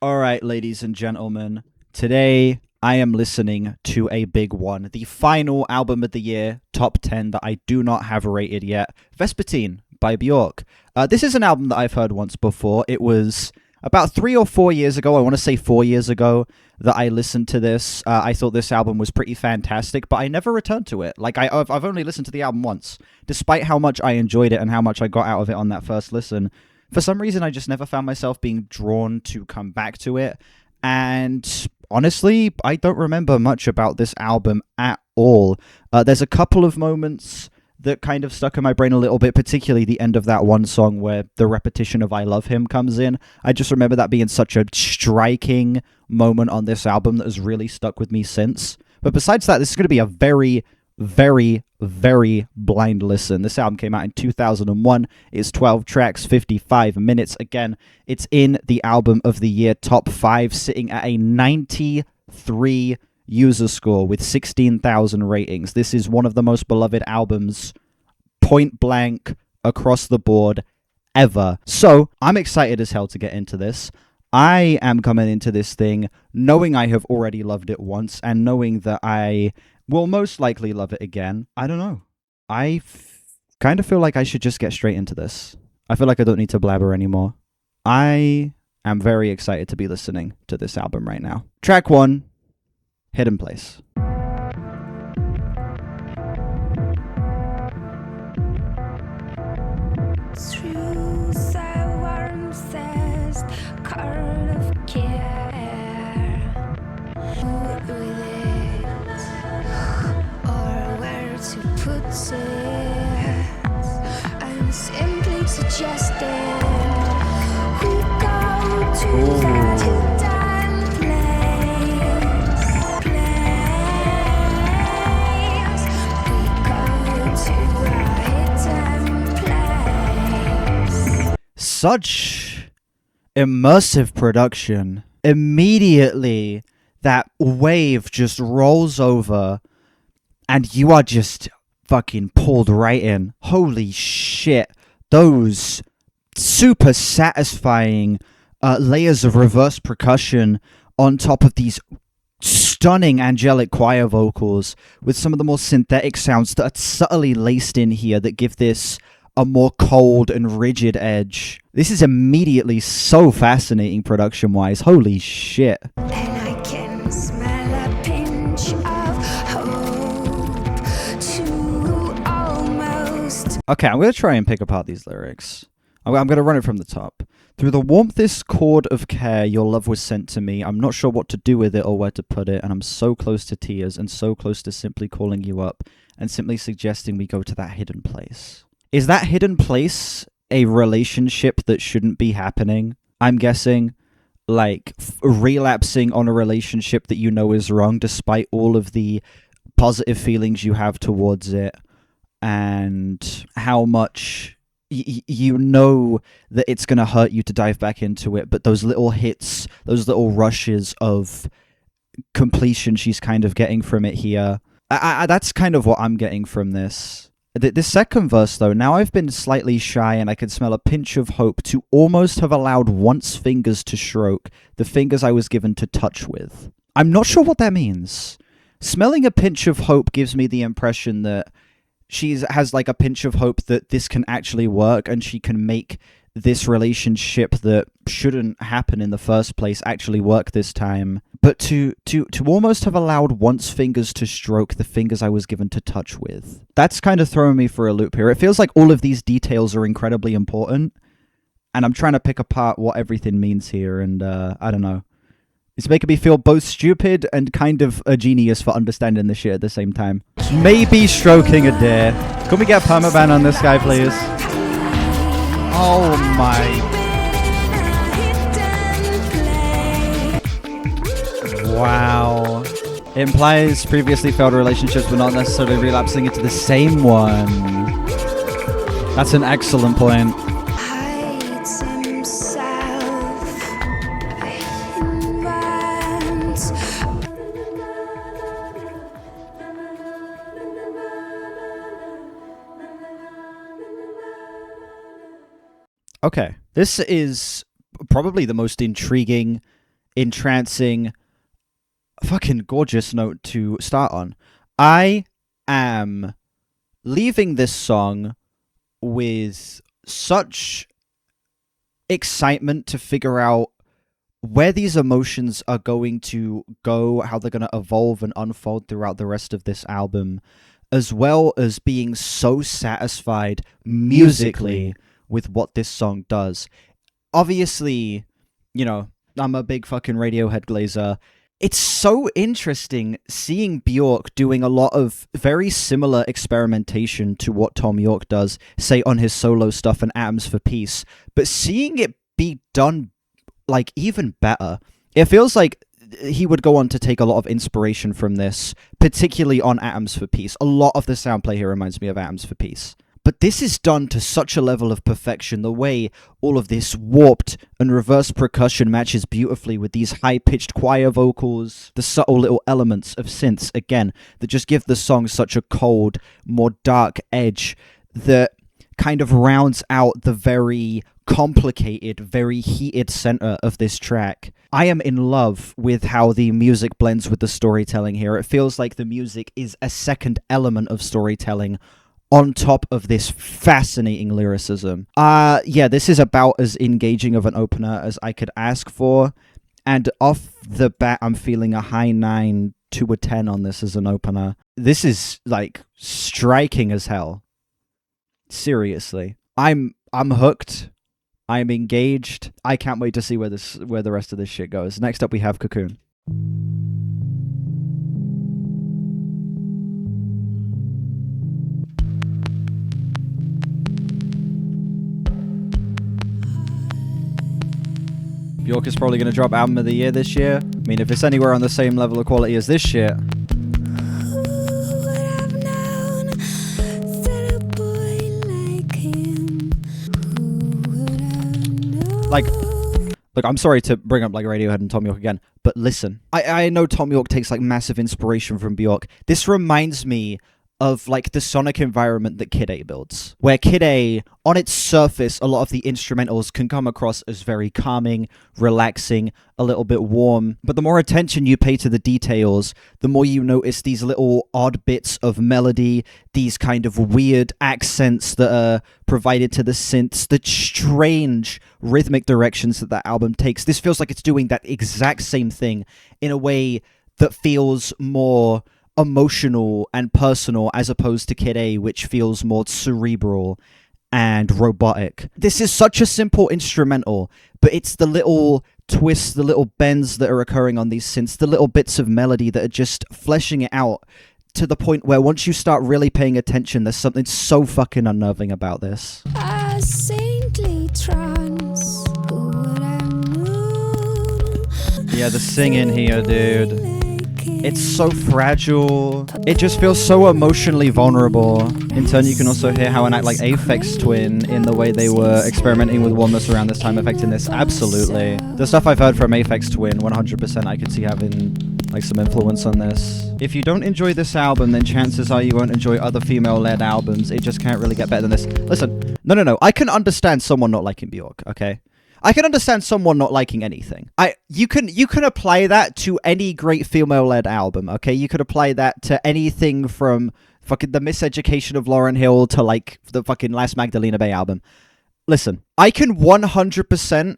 All right, ladies and gentlemen, today I am listening to a big one, the final album of the year, top 10 that I do not have rated yet, Vespertine by Bjork. This is an album that I've heard once before. It was about 3 or 4 years ago, I want to say 4 years ago, that I listened to this. I thought this album was pretty fantastic, but I never returned to it. Like, I've only listened to the album once, despite how much I enjoyed it and how much I got out of it on that first listen. For some reason, I just never found myself being drawn to come back to it. And honestly, I don't remember much about this album at all. There's a couple of moments that kind of stuck in my brain a little bit, particularly the end of that one song where the repetition of I Love Him comes in. I just remember that being such a striking moment on this album that has really stuck with me since. But besides that, this is going to be a very, very blind listen. This album came out in 2001. It's 12 tracks, 55 minutes. Again, it's in the album of the year top 5, sitting at a 93 user score with 16,000 ratings. This is one of the most beloved albums, point blank, across the board, ever. So, I'm excited as hell to get into this. I am coming into this thing knowing I have already loved it once and knowing that I will most likely love it again. I don't know. I kind of feel like I should just get straight into this. I feel like I don't need to blabber anymore. I am very excited to be listening to this album right now. Track 1, Hidden Place. Through the warmest curl of care, with it, or where to put it, I'm simply suggesting we go to that hidden place. Such immersive production. Immediately, that wave just rolls over, and you are just fucking pulled right in. Holy shit. Those super satisfying layers of reverse percussion on top of these stunning angelic choir vocals with some of the more synthetic sounds that are subtly laced in here that give this a more cold and rigid edge. This is immediately so fascinating production-wise. Holy shit. And I can smell a pinch of hope to almost. Okay, I'm going to try and pick apart these lyrics. I'm going to run it from the top. Through the warmthest chord of care, your love was sent to me. I'm not sure what to do with it or where to put it, and I'm so close to tears and so close to simply calling you up and simply suggesting we go to that hidden place. Is that hidden place a relationship that shouldn't be happening? I'm guessing, like, relapsing on a relationship that you know is wrong despite all of the positive feelings you have towards it and how much you know that it's going to hurt you to dive back into it, but those little hits, those little rushes of completion she's kind of getting from it here, that's kind of what I'm getting from this. The second verse, though, now I've been slightly shy and I can smell a pinch of hope to almost have allowed once fingers to stroke the fingers I was given to touch with. I'm not sure what that means. Smelling a pinch of hope gives me the impression that she has like a pinch of hope that this can actually work and she can make this relationship that shouldn't happen in the first place actually work this time. But to almost have allowed once fingers to stroke the fingers I was given to touch with. That's kind of throwing me for a loop here. It feels like all of these details are incredibly important, and I'm trying to pick apart what everything means here, and I don't know. It's making me feel both stupid and kind of a genius for understanding this shit at the same time. Maybe stroking a deer. Can we get a permaban on this guy, please? Oh my... Wow. It implies previously failed relationships but not necessarily relapsing into the same one. That's an excellent point. Okay, this is probably the most intriguing entrancing, fucking gorgeous note to start on. I am leaving this song with such excitement to figure out where these emotions are going to go, how they're going to evolve and unfold throughout the rest of this album, as well as being so satisfied musically with what this song does. Obviously, you know, I'm a big fucking Radiohead glazer. It's so interesting seeing Bjork doing a lot of very similar experimentation to what Tom York does, say, on his solo stuff and Atoms for Peace, but seeing it be done, like, even better. It feels like he would go on to take a lot of inspiration from this, particularly on Atoms for Peace. A lot of the soundplay here reminds me of Atoms for Peace. But this is done to such a level of perfection. The way all of this warped and reverse percussion matches beautifully with these high-pitched choir vocals, the subtle little elements of synths, again, that just give the song such a cold, more dark edge that kind of rounds out the very complicated, very heated center of this track. I am in love with how the music blends with the storytelling here. It feels like the music is a second element of storytelling on top of this fascinating lyricism. Yeah, this is about as engaging of an opener as I could ask for, and off the bat, I'm feeling a high 9 to a 10 on this as an opener. This is, like, striking as hell. Seriously. I'm hooked. I'm engaged. I can't wait to see where the rest of this shit goes. Next up, we have Cuccoon. Bjork is probably going to drop Album of the Year this year. I mean, if it's anywhere on the same level of quality as this shit. Like, look, I'm sorry to bring up, like, Radiohead and Tom York again, but listen. I know Tom York takes, like, massive inspiration from Bjork. This reminds me of, like, the sonic environment that Kid A builds, where Kid A, on its surface, a lot of the instrumentals can come across as very calming, relaxing, a little bit warm, but the more attention you pay to the details, the more you notice these little odd bits of melody, these kind of weird accents that are provided to the synths, the strange rhythmic directions that that album takes. This feels like it's doing that exact same thing in a way that feels more emotional and personal, as opposed to Kid A, which feels more cerebral and robotic. This is such a simple instrumental, but it's the little twists, the little bends that are occurring on these synths, the little bits of melody that are just fleshing it out to the point where once you start really paying attention, there's something so fucking unnerving about this. A saintly trance, who would have known? Yeah, the singing here, dude. It's so fragile. It just feels so emotionally vulnerable. In turn, you can also hear how an act like Aphex Twin in the way they were experimenting with warmness around this time affecting this. Absolutely. The stuff I've heard from Aphex Twin, 100% I could see having, like, some influence on this. If you don't enjoy this album, then chances are you won't enjoy other female-led albums. It just can't really get better than this. Listen, no. I can understand someone not liking Bjork, okay? I can understand someone not liking anything. You can apply that to any great female-led album, okay? You could apply that to anything from fucking The Miseducation of Lauryn Hill to, like, the fucking last Magdalena Bay album. Listen, I can 100%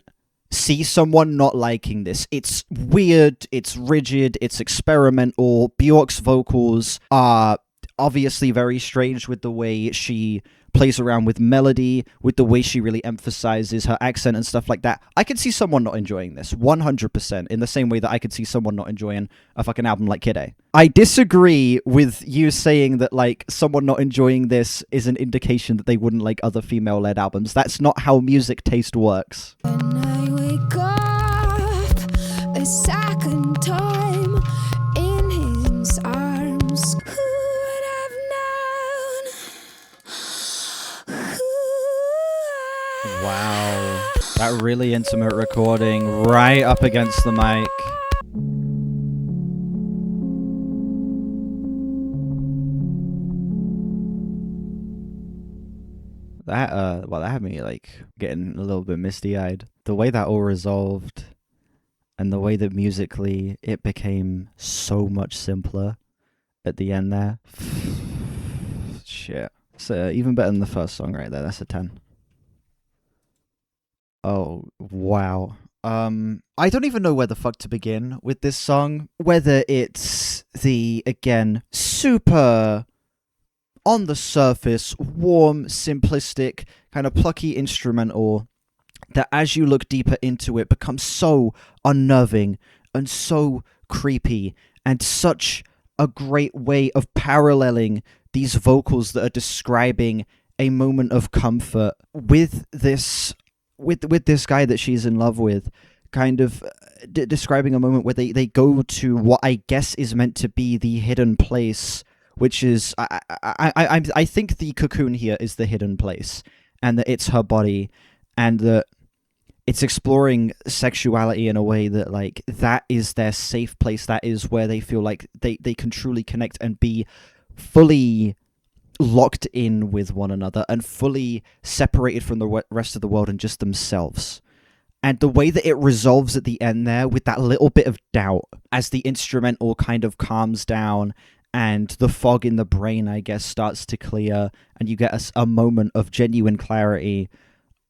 see someone not liking this. It's weird, it's rigid, it's experimental. Bjork's vocals are obviously very strange with the way she plays around with melody, with the way she really emphasizes her accent and stuff like that. I could see someone not enjoying this, 100%, in the same way that I could see someone not enjoying a fucking album like Kid A. I disagree with you saying that, like, someone not enjoying this is an indication that they wouldn't like other female-led albums. That's not how music taste works. When I wake up a second time in his arms, who would have known? Wow. That really intimate recording right up against the mic. That had me, like, getting a little bit misty-eyed. The way that all resolved, and the way that musically it became so much simpler at the end there. Shit. So even better than the first song right there. That's a 10. Oh, wow. I don't even know where the fuck to begin with this song. Whether it's the, again, super on the surface, warm, simplistic, kind of plucky instrumental that as you look deeper into it becomes so unnerving and so creepy and such a great way of paralleling these vocals that are describing a moment of comfort with this guy that she's in love with, kind of describing a moment where they go to what I guess is meant to be the hidden place, which is I think the cocoon here is the hidden place, and that it's her body, and that it's exploring sexuality in a way that, like, that is their safe place. That is where they feel like they can truly connect and be fully locked in with one another and fully separated from the rest of the world and just themselves. And the way that it resolves at the end there with that little bit of doubt as the instrumental kind of calms down and the fog in the brain, I guess, starts to clear, and you get a moment of genuine clarity,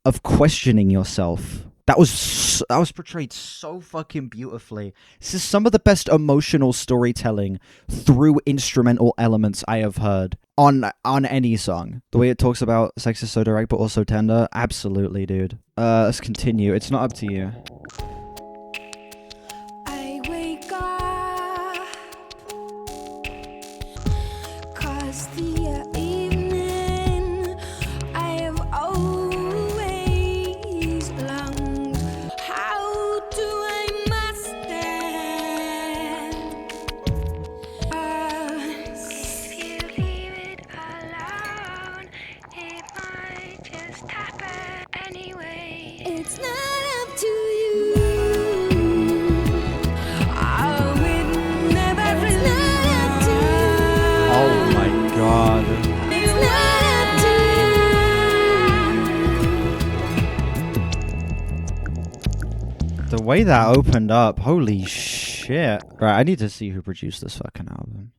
of questioning yourself. That was portrayed so fucking beautifully. This is some of the best emotional storytelling through instrumental elements I have heard on any song. The way it talks about sex is so direct but also tender. Absolutely, dude. Let's continue. It's not up to you. I wake up 'cause the evening I have always longed. How do I must if you leave it alone, it might just happen anyway. It's not up to you. Oh, it never it's not up to you. Oh my god. It's not up to you. The way that opened up, holy shit. Right, I need to see who produced this fucking album.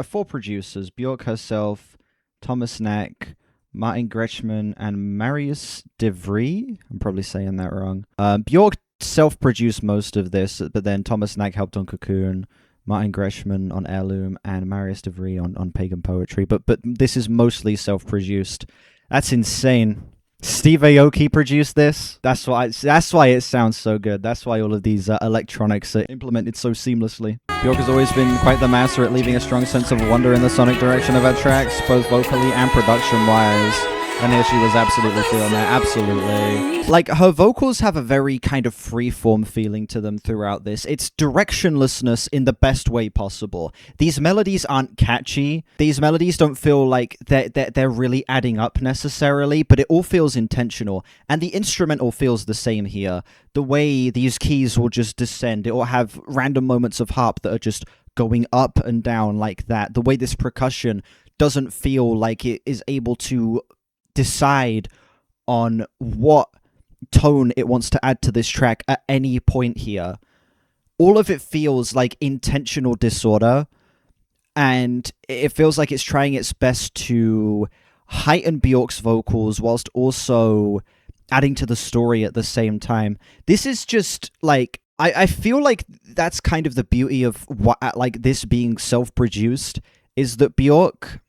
4 producers: Bjork herself, Thomas Nack, Martin Gretschmann, and Marius de Vries. I'm probably saying that wrong. Bjork self-produced most of this, but then Thomas Nack helped on Cuccoon, Martin Gretschmann on Heirloom, and Marius de Vries on Pagan Poetry. But this is mostly self-produced. That's insane. Steve Aoki produced this. That's why it sounds so good. That's why all of these electronics are implemented so seamlessly. Bjork has always been quite the master at leaving a strong sense of wonder in the sonic direction of her tracks, both vocally and production-wise. And here she was absolutely feeling that. Absolutely. Like, her vocals have a very kind of free-form feeling to them throughout this. It's directionlessness in the best way possible. These melodies aren't catchy. These melodies don't feel like they're really adding up necessarily, but it all feels intentional. And the instrumental feels the same here. The way these keys will just descend. It will have random moments of harp that are just going up and down like that. The way this percussion doesn't feel like it is able to decide on what tone it wants to add to this track at any point here. All of it feels like intentional disorder, and it feels like it's trying its best to heighten Bjork's vocals whilst also adding to the story at the same time. This is just like, I feel like that's kind of the beauty of what, like, this being self-produced, is that Bjork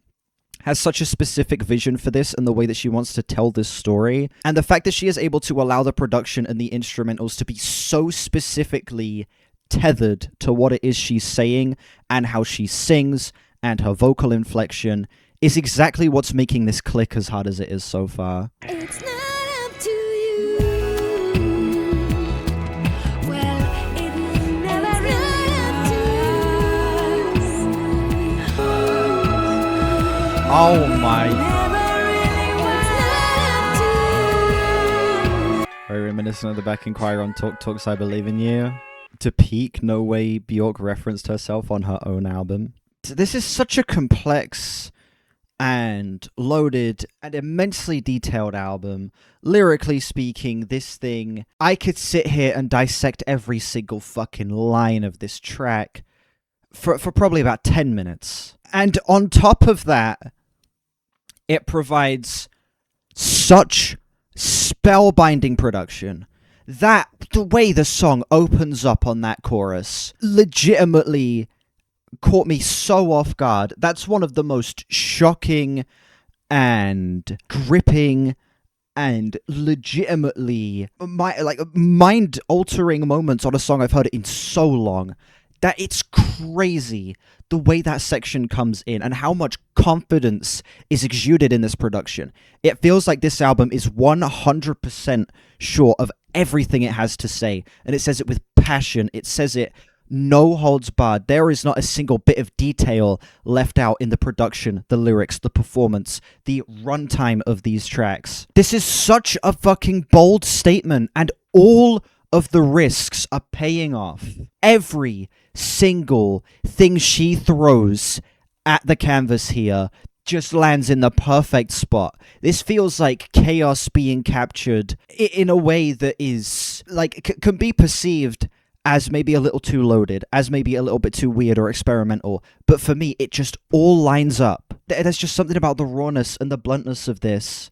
has such a specific vision for this and the way that she wants to tell this story. And the fact that she is able to allow the production and the instrumentals to be so specifically tethered to what it is she's saying and how she sings and her vocal inflection is exactly what's making this click as hard as it is so far. It's not up to you. Well, it never up to you. Oh my. Very reminiscent of the backing choir on Talk Talks I Believe in You. To peak, no way Bjork referenced herself on her own album. This is such a complex and loaded and immensely detailed album. Lyrically speaking, this thing, I could sit here and dissect every single fucking line of this track for probably about 10 minutes. And on top of that, it provides such spellbinding production that the way the song opens up on that chorus legitimately caught me so off guard. That's one of the most shocking and gripping and legitimately mind-altering moments on a song I've heard in so long. That it's crazy the way that section comes in and how much confidence is exuded in this production. It feels like this album is 100% sure of everything it has to say, and it says it with passion. It says it no holds barred. There is not a single bit of detail left out in the production, the lyrics, the performance, the runtime of these tracks. This is such a fucking bold statement, and all of the risks are paying off. Every single thing she throws at the canvas here just lands in the perfect spot. This feels like chaos being captured in a way that is like can be perceived as maybe a little too loaded, as maybe a little bit too weird or experimental. But for me, it just all lines up. There's just something about the rawness and the bluntness of this,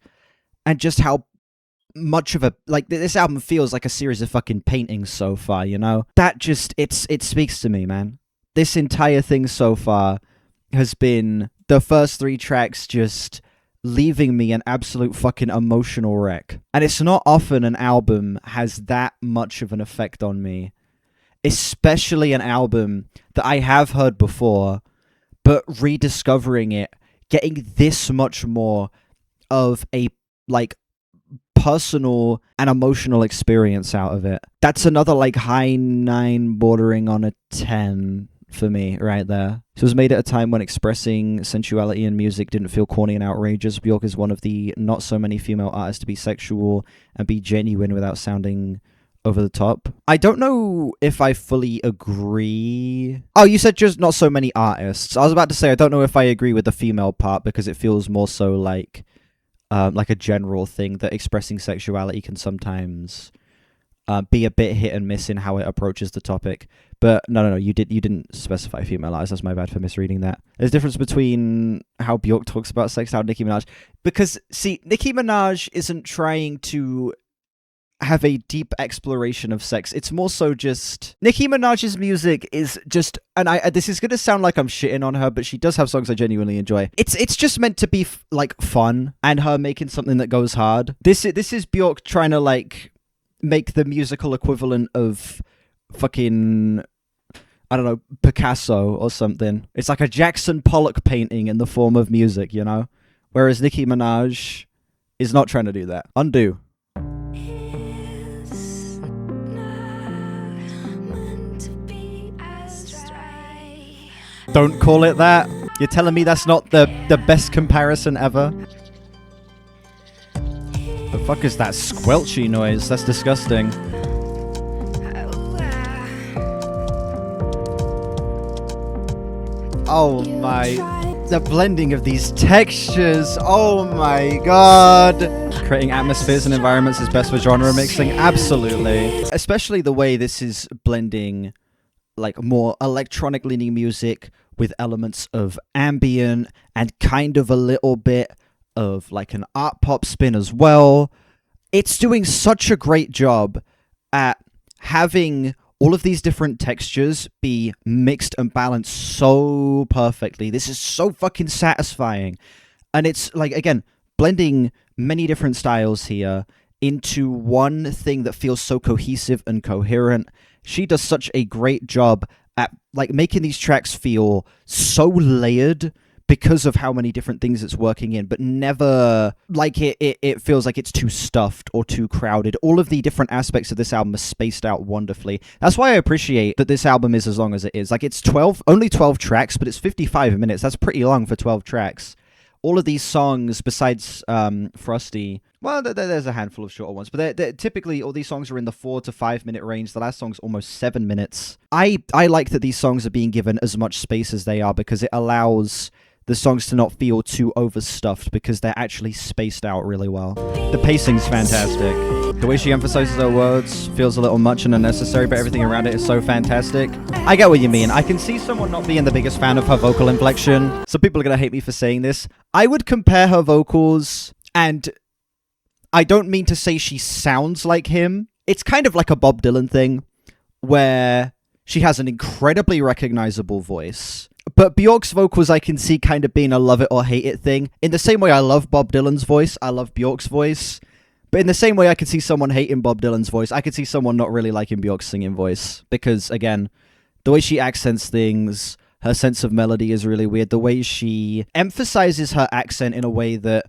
and just how much of a, like, this album feels like a series of fucking paintings so far, you know? That just, it speaks to me, man. This entire thing so far has been the first 3 tracks just leaving me an absolute fucking emotional wreck. And it's not often an album has that much of an effect on me. Especially an album that I have heard before, but rediscovering it, getting this much more of a, like, personal and emotional experience out of it. That's another, like, high 9 bordering on a 10 for me right there. This was made at a time when expressing sensuality in music didn't feel corny and outrageous. Bjork is one of the not so many female artists to be sexual and be genuine without sounding over the top. I don't know if I fully agree. Oh, you said just not so many artists. I was about to say I don't know if I agree with the female part, because it feels more so like a general thing that expressing sexuality can sometimes be a bit hit and miss in how it approaches the topic. But no, you didn't specify female artists. That's my bad for misreading that. There's a difference between how Bjork talks about sex and how Nicki Minaj. Because, see, Nicki Minaj isn't trying to have a deep exploration of sex. It's more so just Nicki Minaj's music is just, and this is gonna sound like I'm shitting on her, but she does have songs I genuinely enjoy. It's just meant to be like fun, and her making something that goes hard. This is Bjork trying to like make the musical equivalent of fucking, I don't know, Picasso or something. It's like a Jackson Pollock painting in the form of music, you know? Whereas Nicki Minaj is not trying to do that. Undo. Don't call it that. You're telling me that's not the best comparison ever? The fuck is that squelchy noise? That's disgusting. Oh my... The blending of these textures. Oh my god. Creating atmospheres and environments is best for genre mixing. Absolutely. Especially the way this is blending like more electronic leaning music with elements of ambient and kind of a little bit of like an art pop spin as well. It's doing such a great job at having all of these different textures be mixed and balanced so perfectly. This is so fucking satisfying. And it's like, again, blending many different styles here into one thing that feels so cohesive and coherent. She does such a great job at like making these tracks feel so layered because of how many different things it's working in, but never like it feels like it's too stuffed or too crowded. All of the different aspects of this album are spaced out wonderfully. That's why I appreciate that this album is as long as it is. Like, it's only 12 tracks, but it's 55 minutes. That's pretty long for 12 tracks. All of these songs, besides Frosti, well, there's a handful of shorter ones, but they're typically all these songs are in the 4 to 5 minute range. The last song's almost 7 minutes. I like that these songs are being given as much space as they are, because it allows the songs to not feel too overstuffed because they're actually spaced out really well. The pacing's fantastic. The way she emphasizes her words feels a little much and unnecessary, but everything around it is so fantastic. I get what you mean. I can see someone not being the biggest fan of her vocal inflection. Some people are going to hate me for saying this. I would compare her vocals, and I don't mean to say she sounds like him. It's kind of like a Bob Dylan thing, where she has an incredibly recognizable voice. But Bjork's vocals I can see kind of being a love it or hate it thing. In the same way I love Bob Dylan's voice, I love Bjork's voice. But in the same way I could see someone hating Bob Dylan's voice, I could see someone not really liking Bjork's singing voice. Because, again, the way she accents things, her sense of melody is really weird. The way she emphasizes her accent in a way that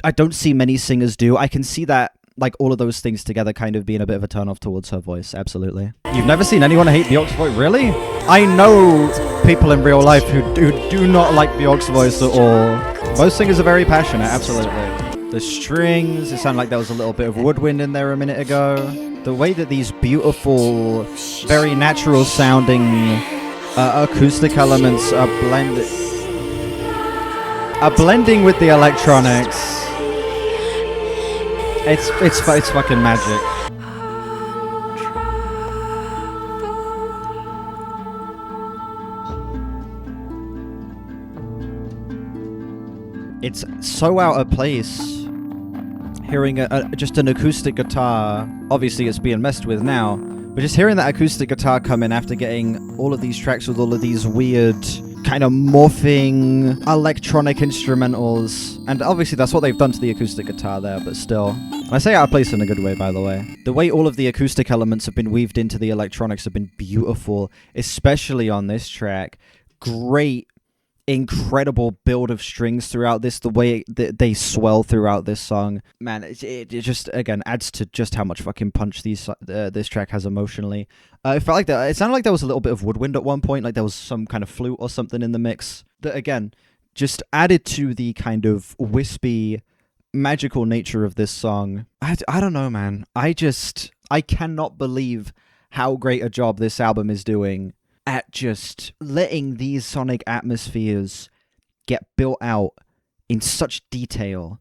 I don't see many singers do. I can see that, like, all of those things together kind of being a bit of a turn-off towards her voice, absolutely. You've never seen anyone hate Bjork's voice? Really? I know people in real life who do not like Bjork's voice at all. Most singers are very passionate, absolutely. The strings, it sounded like there was a little bit of woodwind in there a minute ago. The way that these beautiful, very natural-sounding acoustic elements are blending with the electronics. It's fucking magic. It's so out of place hearing just an acoustic guitar. Obviously it's being messed with now, but just hearing that acoustic guitar come in after getting all of these tracks with all of these weird kind of morphing electronic instrumentals, and obviously that's what they've done to the acoustic guitar there, but still. And I say out of place in a good way, by the way. The way all of the acoustic elements have been weaved into the electronics have been beautiful, especially on this track. Great, incredible build of strings throughout this, the way that they swell throughout this song. Man, it just, again, adds to just how much fucking punch this track has emotionally. It felt like it sounded like there was a little bit of woodwind at one point, like there was some kind of flute or something in the mix. That, again, just added to the kind of wispy, magical nature of this song. I don't know, man. I cannot believe how great a job this album is doing at just letting these sonic atmospheres get built out in such detail,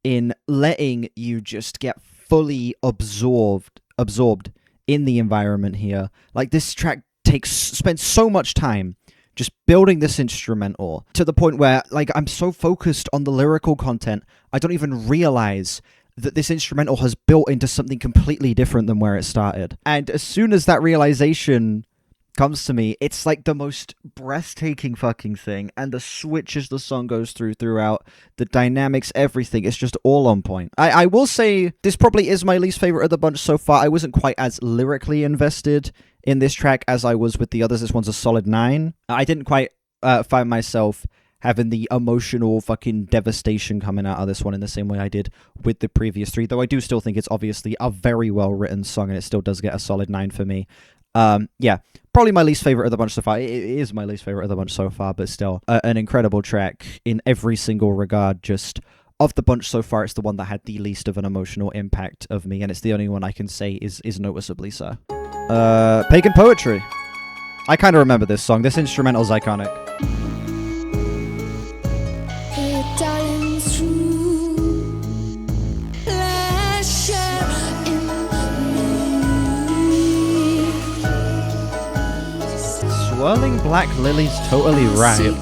in letting you just get fully absorbed in the environment here. Like, this track spends so much time just building this instrumental to the point where, like, I'm so focused on the lyrical content, I don't even realize that this instrumental has built into something completely different than where it started. And as soon as that realization comes to me, it's like the most breathtaking fucking thing, and the switches the song goes throughout, the dynamics, everything, it's just all on point. I will say this probably is my least favorite of the bunch so far. I wasn't quite as lyrically invested in this track as I was with the others. This one's a solid 9. I didn't quite find myself having the emotional fucking devastation coming out of this one in the same way I did with the previous 3, though I do still think it's obviously a very well written song, and it still does get a solid 9 for me. Yeah, probably my least favorite of the bunch so far. It is my least favorite of the bunch so far, but still an incredible track in every single regard. Just of the bunch so far, it's the one that had the least of an emotional impact of me, and it's the only one I can say is noticeably so. Pagan Poetry. I kind of remember this song. This instrumental's iconic. Swirling black lilies, totally right.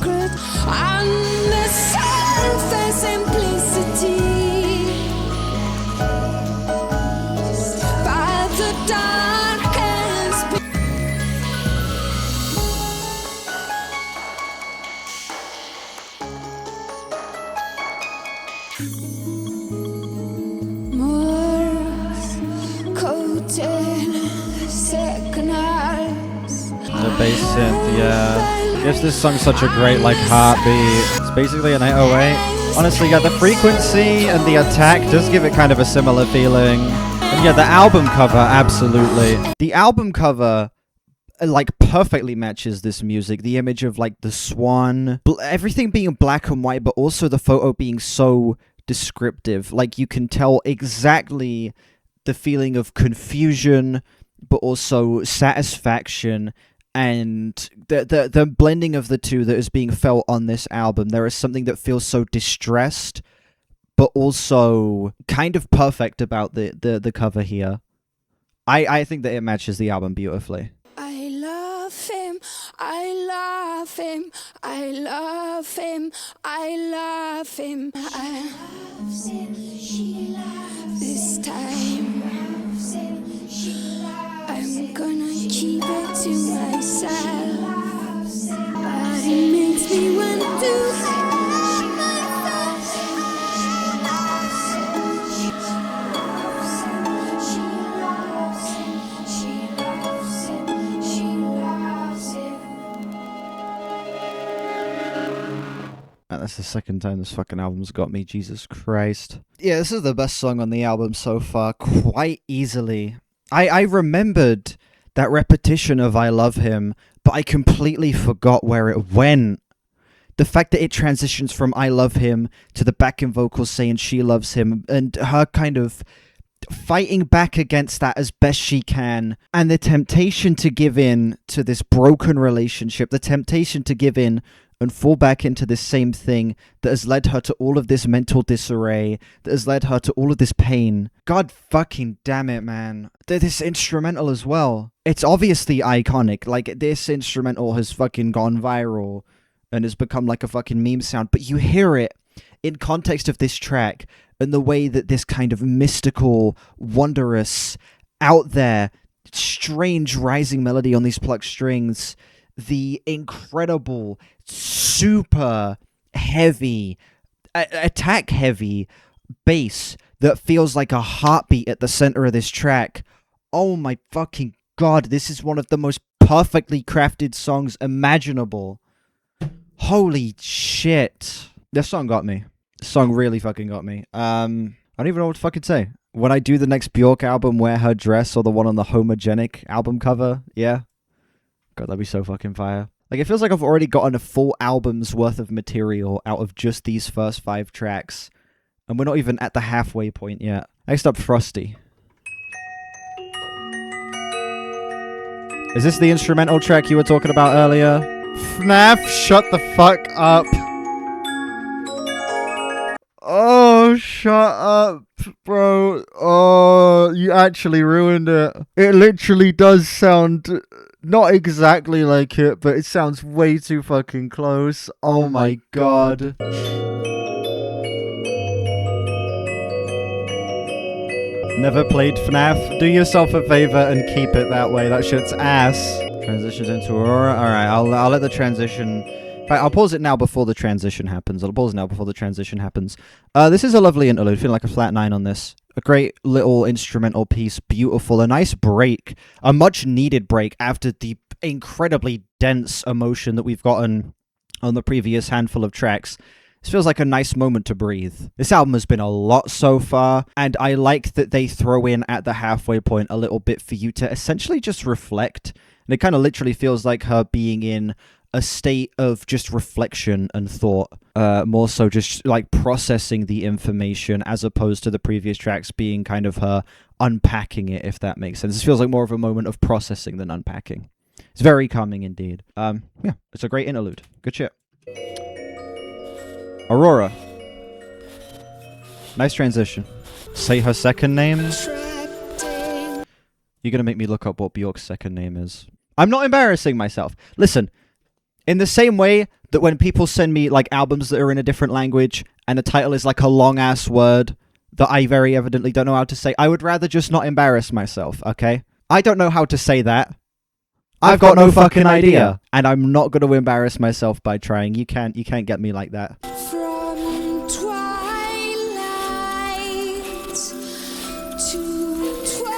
The bass synth, yeah. Gives this song such a great, like, heartbeat. It's basically an 808. Honestly, yeah, the frequency and the attack does give it kind of a similar feeling. And yeah, the album cover, absolutely. The album cover, like, perfectly matches this music. The image of, like, the swan. Everything being black and white, but also the photo being so descriptive. Like, you can tell exactly the feeling of confusion, but also satisfaction and the blending of the two that is being felt on this album. There is something that feels so distressed, but also kind of perfect about the cover here. I think that it matches the album beautifully. I love him, I love him, I love him, I love him. I love him, she loves this time. I'm gonna keep it to myself. But it makes me want to have myself. She loves him, she loves him, she loves him, she loves him. That's the second time this fucking album's got me, Jesus Christ. Yeah, this is the best song on the album so far, quite easily. I remembered that repetition of I love him, but I completely forgot where it went. The fact that it transitions from I love him to the backing vocals saying she loves him, and her kind of fighting back against that as best she can, and the temptation to give in to this broken relationship, the temptation to give in and fall back into this same thing that has led her to all of this mental disarray, that has led her to all of this pain. God fucking damn it, man. This instrumental as well. It's obviously iconic. Like, this instrumental has fucking gone viral and has become like a fucking meme sound, but you hear it in context of this track and the way that this kind of mystical, wondrous, out there, strange rising melody on these plucked strings, the incredible, super heavy, attack heavy bass that feels like a heartbeat at the center of this track. Oh my fucking god, this is one of the most perfectly crafted songs imaginable. Holy shit. This song got me. This song really fucking got me. I don't even know what to fucking say. When I do the next Bjork album, wear her dress or the one on the homogenic album cover, yeah. God, that'd be so fucking fire. Like, it feels like I've already gotten a full album's worth of material out of just these first 5 tracks. And we're not even at the halfway point yet. Next up, Frosti. Is this the instrumental track you were talking about earlier? FNAF, shut the fuck up. Oh, shut up, bro. Oh, you actually ruined it. It literally does sound not exactly like it, but it sounds way too fucking close. Oh my god. Never played FNAF? Do yourself a favor and keep it that way. That shit's ass. Transitions into Aurora. Alright, I'll let the transition... In fact, I'll pause it now before the transition happens. This is a lovely interlude. Feeling like a flat 9 on this. A great little instrumental piece. Beautiful. A nice break. A much needed break after the incredibly dense emotion that we've gotten on the previous handful of tracks. This feels like a nice moment to breathe. This album has been a lot so far, and I like that they throw in at the halfway point a little bit for you to essentially just reflect. And it kind of literally feels like her being in a state of just reflection and thought, more so just like processing the information as opposed to the previous tracks being kind of her unpacking it, if that makes sense. This feels like more of a moment of processing than unpacking. It's very calming indeed. Yeah, it's a great interlude. Good shit. Aurora. Nice transition. Say her second name? You're gonna make me look up what Bjork's second name is. I'm not embarrassing myself. Listen, in the same way that when people send me like albums that are in a different language and the title is like a long ass word that I very evidently don't know how to say, I would rather just not embarrass myself, okay? I don't know how to say that. I've got no fucking idea. And I'm not going to embarrass myself by trying. You can't get me like that. From twilight to twilight.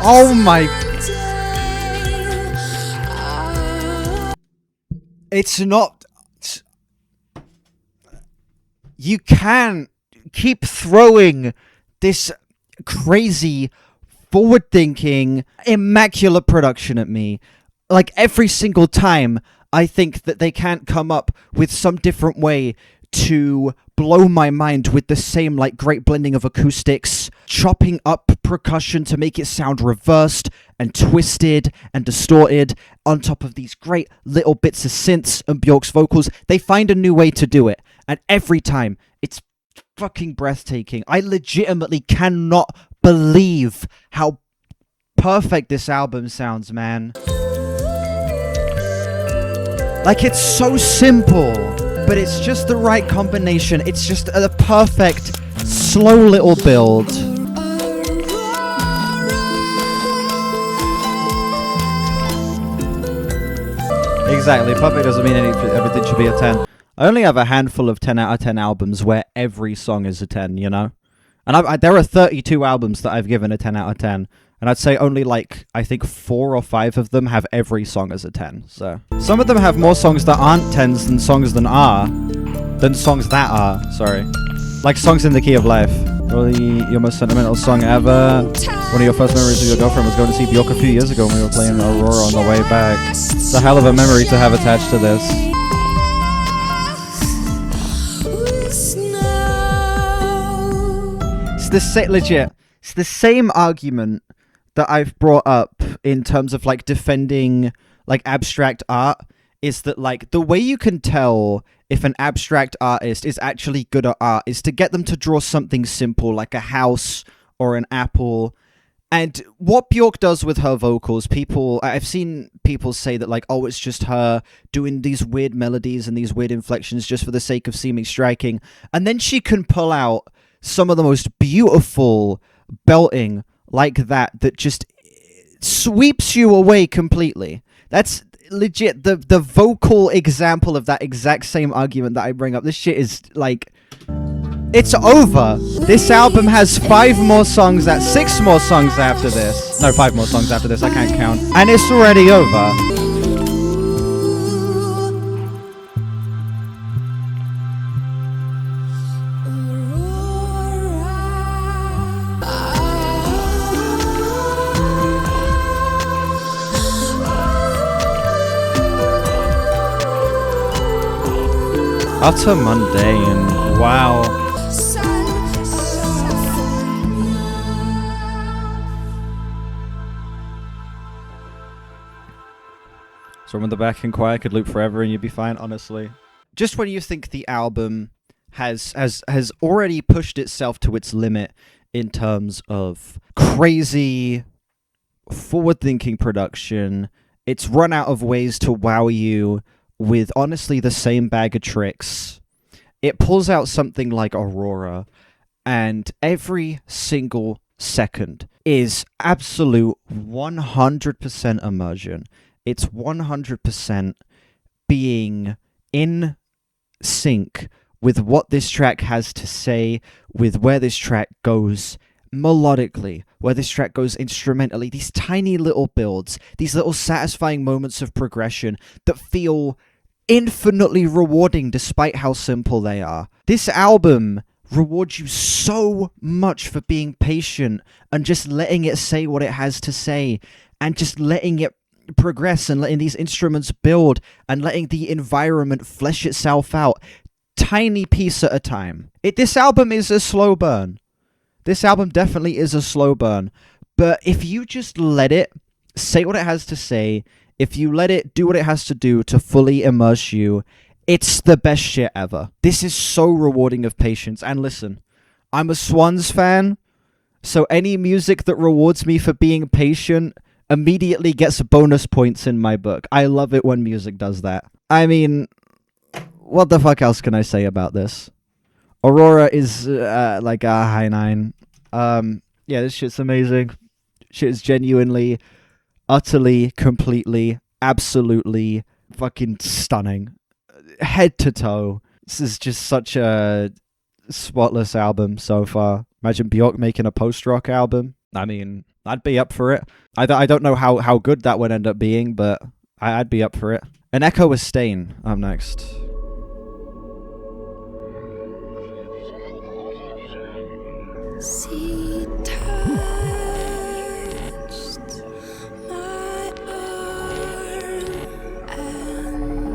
Oh my... It's not... You can't keep throwing this crazy, forward-thinking, immaculate production at me. Like, every single time, I think that they can't come up with some different way to blow my mind with the same like great blending of acoustics, chopping up percussion to make it sound reversed and twisted and distorted on top of these great little bits of synths and Bjork's vocals. They find a new way to do it, and every time it's fucking breathtaking. I legitimately cannot believe how perfect this album sounds, man. Like, it's so simple, but it's just the right combination. It's just a perfect, slow little build. Exactly, perfect doesn't mean everything should be a 10. I only have a handful of 10 out of 10 albums where every song is a 10, you know? And there are 32 albums that I've given a 10 out of 10. And I'd say only like, I think 4 or 5 of them have every song as a 10. So some of them have more songs that aren't 10s than songs that are. Sorry. Like songs in the key of life. Probably your most sentimental song ever. One of your first memories of your girlfriend was going to see Bjork a few years ago when we were playing Aurora on the way back. It's a hell of a memory to have attached to this. It's the same argument that I've brought up in terms of like defending like abstract art, is that like the way you can tell if an abstract artist is actually good at art is to get them to draw something simple like a house or an apple. And what Bjork does with her vocals, I've seen people say that like, oh, it's just her doing these weird melodies and these weird inflections just for the sake of seeming striking. And then she can pull out some of the most beautiful belting like that just sweeps you away completely. That's legit the vocal example of that exact same argument that I bring up. This shit is like, it's over. This album has 6 more songs after this. No, 5 more songs after this, I can't count. And it's already over. Utter mundane. Wow. So when the backing choir could loop forever and you'd be fine, honestly. Just when you think the album has already pushed itself to its limit in terms of crazy, forward-thinking production, it's run out of ways to wow you with honestly the same bag of tricks. It pulls out something like Aurora, and every single second is absolute 100% immersion. It's 100% being in sync with what this track has to say, with where this track goes melodically, where this track goes instrumentally. These tiny little builds, these little satisfying moments of progression that feel infinitely rewarding despite how simple they are. This album rewards you so much for being patient and just letting it say what it has to say, and just letting it progress and letting these instruments build and letting the environment flesh itself out tiny piece at a time. This album is a slow burn. This album definitely is a slow burn, but if you just let it say what it has to say, if you let it do what it has to do to fully immerse you, it's the best shit ever. This is so rewarding of patience. And listen, I'm a Swans fan, so any music that rewards me for being patient immediately gets bonus points in my book. I love it when music does that. I mean, what the fuck else can I say about this? Aurora is like a high 9. Yeah, this shit's amazing. Shit is genuinely, utterly, completely, absolutely fucking stunning. Head to toe. This is just such a spotless album so far. Imagine Bjork making a post-rock album. I mean, I'd be up for it. I don't know how good that would end up being, but I'd be up for it. An Echo with Stain up next. She touched my arm and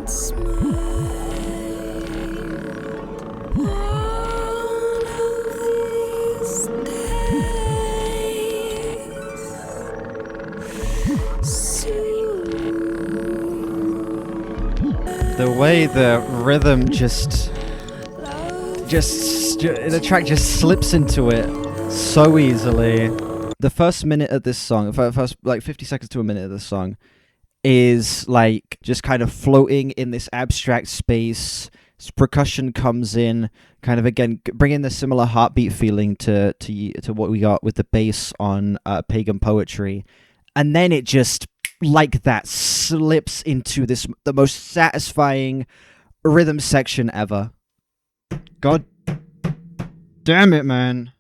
The way the rhythm just the track just slips into it so easily. The first minute of this song, first like 50 seconds to a minute of this song, is like just kind of floating in this abstract space. Percussion comes in, kind of again bringing the similar heartbeat feeling to what we got with the bass on Pagan Poetry, and then it just like that slips into the most satisfying rhythm section ever. God damn it, man!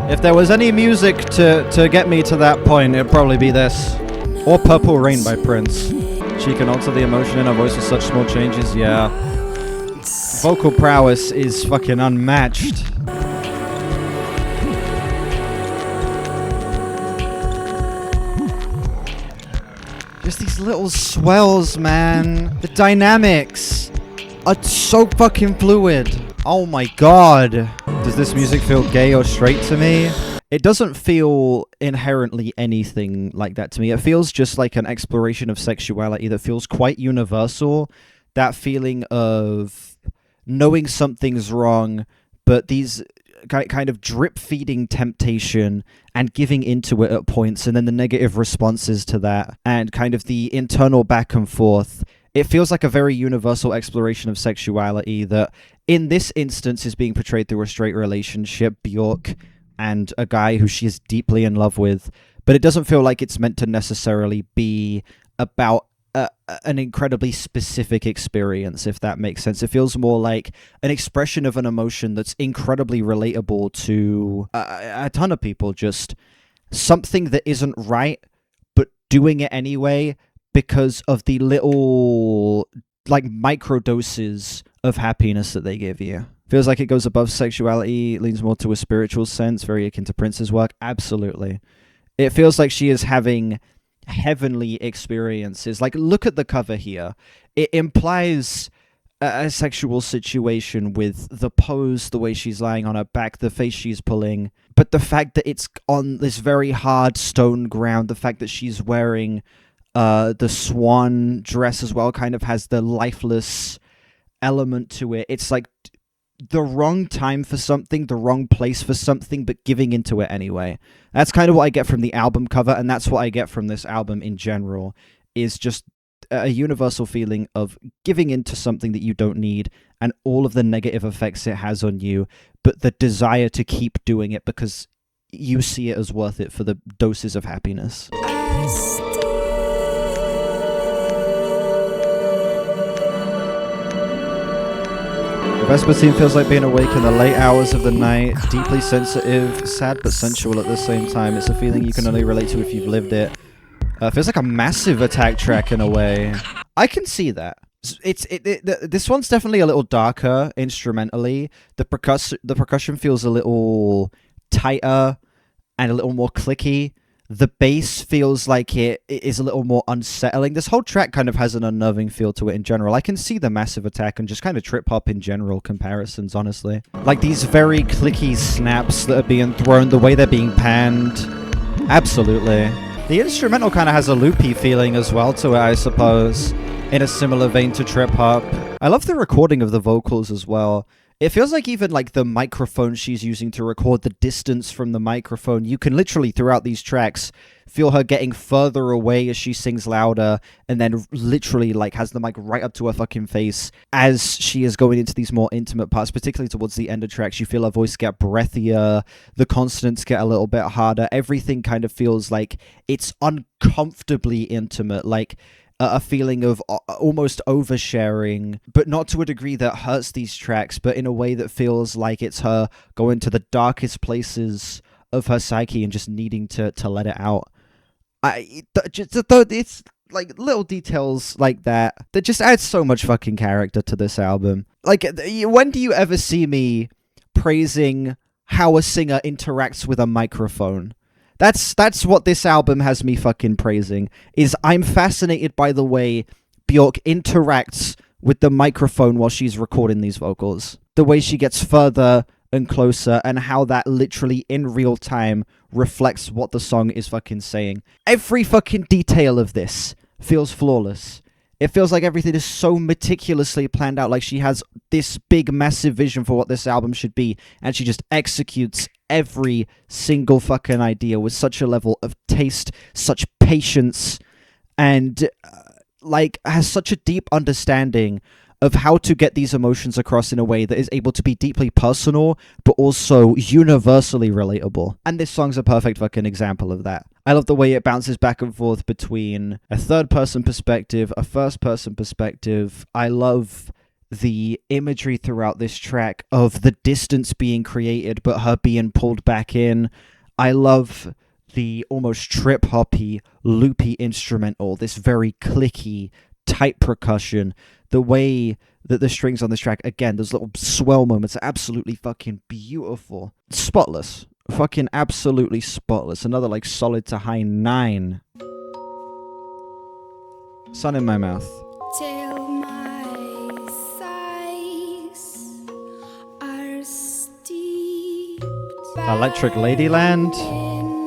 If there was any music to get me to that point, it'd probably be this, or Purple Rain by Prince. She can alter the emotion in her voice with such small changes. Yeah. Vocal prowess is fucking unmatched. Just these little swells, man. The dynamics are so fucking fluid. Oh my god. Does this music feel gay or straight to me? It doesn't feel inherently anything like that to me. It feels just like an exploration of sexuality that feels quite universal. That feeling of knowing something's wrong, but these kind of drip-feeding temptation and giving into it at points, and then the negative responses to that, and kind of the internal back and forth. It feels like a very universal exploration of sexuality that, in this instance, is being portrayed through a straight relationship, Bjork and a guy who she is deeply in love with, but it doesn't feel like it's meant to necessarily be about an incredibly specific experience, if that makes sense. It feels more like an expression of an emotion that's incredibly relatable to a ton of people. Just something that isn't right, but doing it anyway because of the little, like, micro doses of happiness that they give you. Feels like it goes above sexuality, leans more to a spiritual sense, very akin to Prince's work. Absolutely. It feels like she is having heavenly experiences. Like, look at the cover here. It implies a sexual situation with the pose, the way she's lying on her back, the face she's pulling, but the fact that it's on this very hard stone ground, the fact that she's wearing the swan dress as well kind of has the lifeless element to it. It's like the wrong time for something, the wrong place for something, but giving into it anyway. That's kind of what I get from the album cover, and that's what I get from this album in general, is just a universal feeling of giving into something that you don't need, and all of the negative effects it has on you, but the desire to keep doing it because you see it as worth it for the doses of happiness. Vespertine feels like being awake in the late hours of the night, deeply sensitive, sad but sensual at the same time. It's a feeling you can only relate to if you've lived it. Feels like a massive attack track in a way. I can see that. This one's definitely a little darker instrumentally. The percussion feels a little tighter and a little more clicky. The bass feels like it is a little more unsettling. This whole track kind of has an unnerving feel to it in general. I can see the massive attack and just kind of trip hop in general comparisons, honestly. Like these very clicky snaps that are being thrown, the way they're being panned. Absolutely. The instrumental kind of has a loopy feeling as well to it, I suppose, in a similar vein to trip hop. I love the recording of the vocals as well. It feels like even like the microphone she's using to record, the distance from the microphone, you can literally throughout these tracks feel her getting further away as she sings louder, and then literally like has the mic right up to her fucking face as she is going into these more intimate parts, particularly towards the end of tracks. You feel her voice get breathier, the consonants get a little bit harder, everything kind of feels like it's uncomfortably intimate, like a feeling of almost oversharing, but not to a degree that hurts these tracks, but in a way that feels like it's her going to the darkest places of her psyche and just needing to let it out. It's like little details like that just add so much fucking character to this album. Like, when do you ever see me praising how a singer interacts with a microphone? That's what this album has me fucking praising, is I'm fascinated by the way Bjork interacts with the microphone while she's recording these vocals. The way she gets further and closer, and how that literally in real time reflects what the song is fucking saying. Every fucking detail of this feels flawless. It feels like everything is so meticulously planned out. Like she has this big, massive vision for what this album should be, and she just executes every single fucking idea with such a level of taste, such patience, and like has such a deep understanding of how to get these emotions across in a way that is able to be deeply personal, but also universally relatable. And this song's a perfect fucking example of that. I love the way it bounces back and forth between a third-person perspective, a first-person perspective. I love the imagery throughout this track of the distance being created, but her being pulled back in. I love the almost trip-hoppy, loopy instrumental, this very clicky, tight percussion. The way that the strings on this track, again, those little swell moments are absolutely fucking beautiful. Spotless. Fucking absolutely spotless. Another, like, solid to high 9. Sun in my mouth. Till my sighs are steeped Electric Ladyland.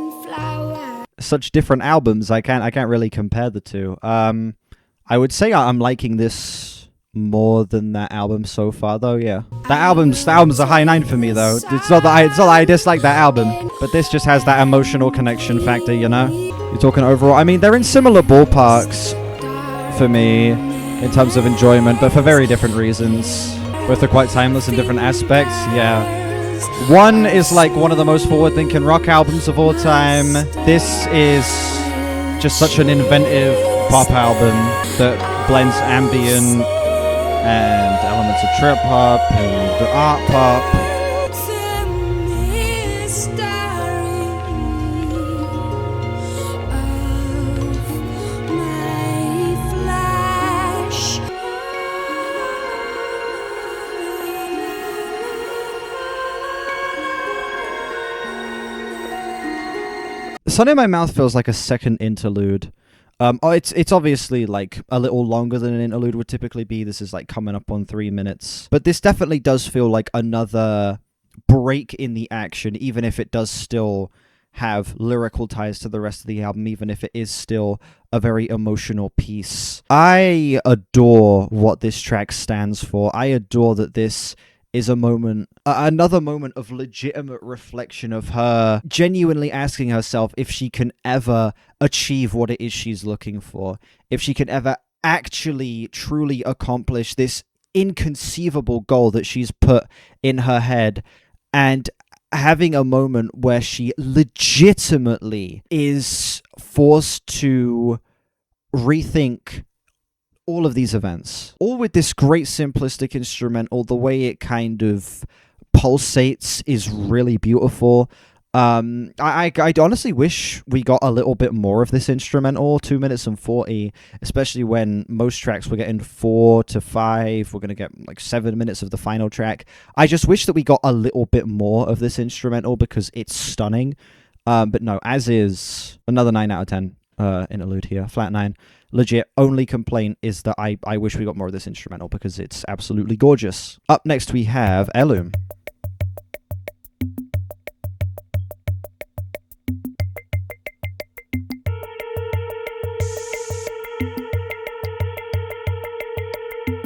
in flower. Such different albums. I can't really compare the two. I would say I'm liking this more than that album so far, though. Yeah, that album's a high 9 for me, though. It's not that I dislike that album, but this just has that emotional connection factor, you know. You're talking overall. I mean, they're in similar ballparks for me in terms of enjoyment, but for very different reasons. Both are quite timeless in different aspects. Yeah. One is like one of the most forward-thinking rock albums of all time. This is just such an inventive pop album that blends ambient and elements of trip hop and art pop. Sun in My Mouth feels like a second interlude. It's obviously like a little longer than an interlude would typically be. This is like coming up on 3 minutes. But this definitely does feel like another break in the action, even if it does still have lyrical ties to the rest of the album, even if it is still a very emotional piece. I adore what this track stands for. I adore that this is a moment, another moment of legitimate reflection of her genuinely asking herself if she can ever achieve what it is she's looking for, if she can ever actually truly accomplish this inconceivable goal that she's put in her head, and having a moment where she legitimately is forced to rethink all of these events, all with this great simplistic instrumental. The way it kind of pulsates is really beautiful. I honestly wish we got a little bit more of this instrumental. 2 minutes and 40, especially when most tracks we're getting 4 to 5. We're gonna get like 7 minutes of the final track. I just wish that we got a little bit more of this instrumental because it's stunning. But no, as is, another 9 out of 10 interlude here, flat 9. Legit, only complaint is that I wish we got more of this instrumental because it's absolutely gorgeous. Up next we have Heirloom.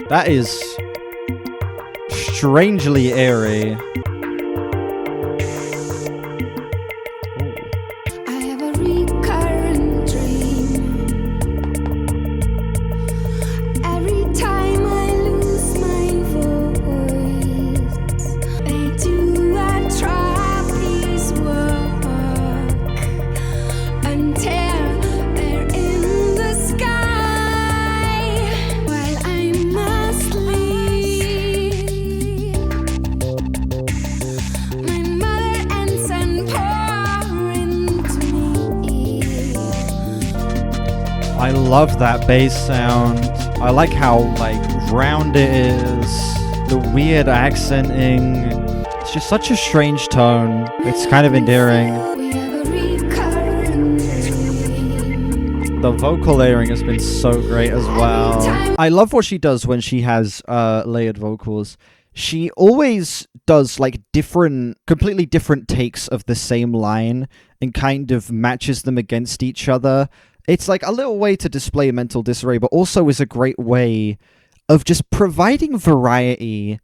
That is strangely airy. I have a recurrent dream. Every time I lose my voice, they do a trapeze walk until they're in the sky, while I must leave. My mother and son pour into me. I love that bass sound. I like how like round it is. The weird accenting. It's just such a strange tone. It's kind of endearing. We have a recurrent dream. The vocal layering has been so great as well. I love what she does when she has layered vocals. She always does like completely different takes of the same line and kind of matches them against each other It's like a little way to display mental disarray, but also is a great way of just providing variety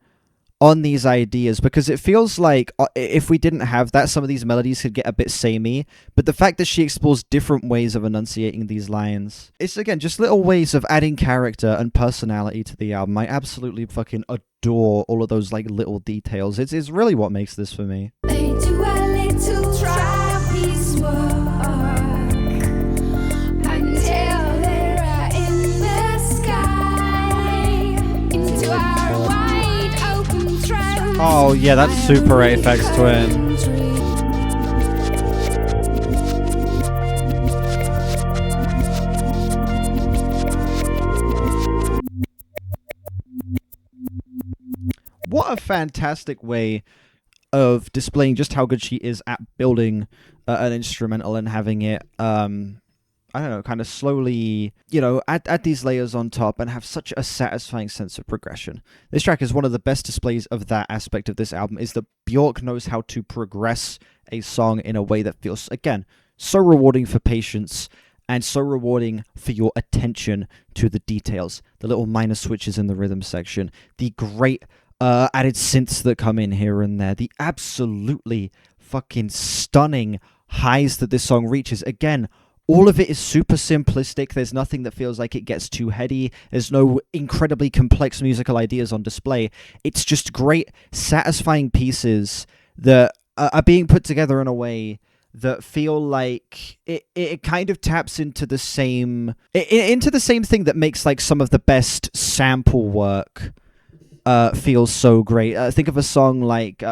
on these ideas, because it feels like if we didn't have that, some of these melodies could get a bit samey. But the fact that she explores different ways of enunciating these lines, it's again just little ways of adding character and personality to the album. I absolutely fucking adore all of those like little details. It's really what makes this for me. They do a little trapeze work until they're in the sky, into our wide open throat. Oh yeah, that's super Aphex Twin. What a fantastic way of displaying just how good she is at building an instrumental and having it, I don't know, kind of slowly, add these layers on top and have such a satisfying sense of progression. This track is one of the best displays of that aspect of this album, is that Bjork knows how to progress a song in a way that feels, again, so rewarding for patience and so rewarding for your attention to the details. The little minor switches in the rhythm section, the great added synths that come in here and there, the absolutely fucking stunning highs that this song reaches. Again, all of it is super simplistic. There's nothing that feels like it gets too heady. There's no incredibly complex musical ideas on display. It's just great, satisfying pieces that are being put together in a way that feel like it kind of taps into the same thing that makes like some of the best sample work feels so great. Think of a song like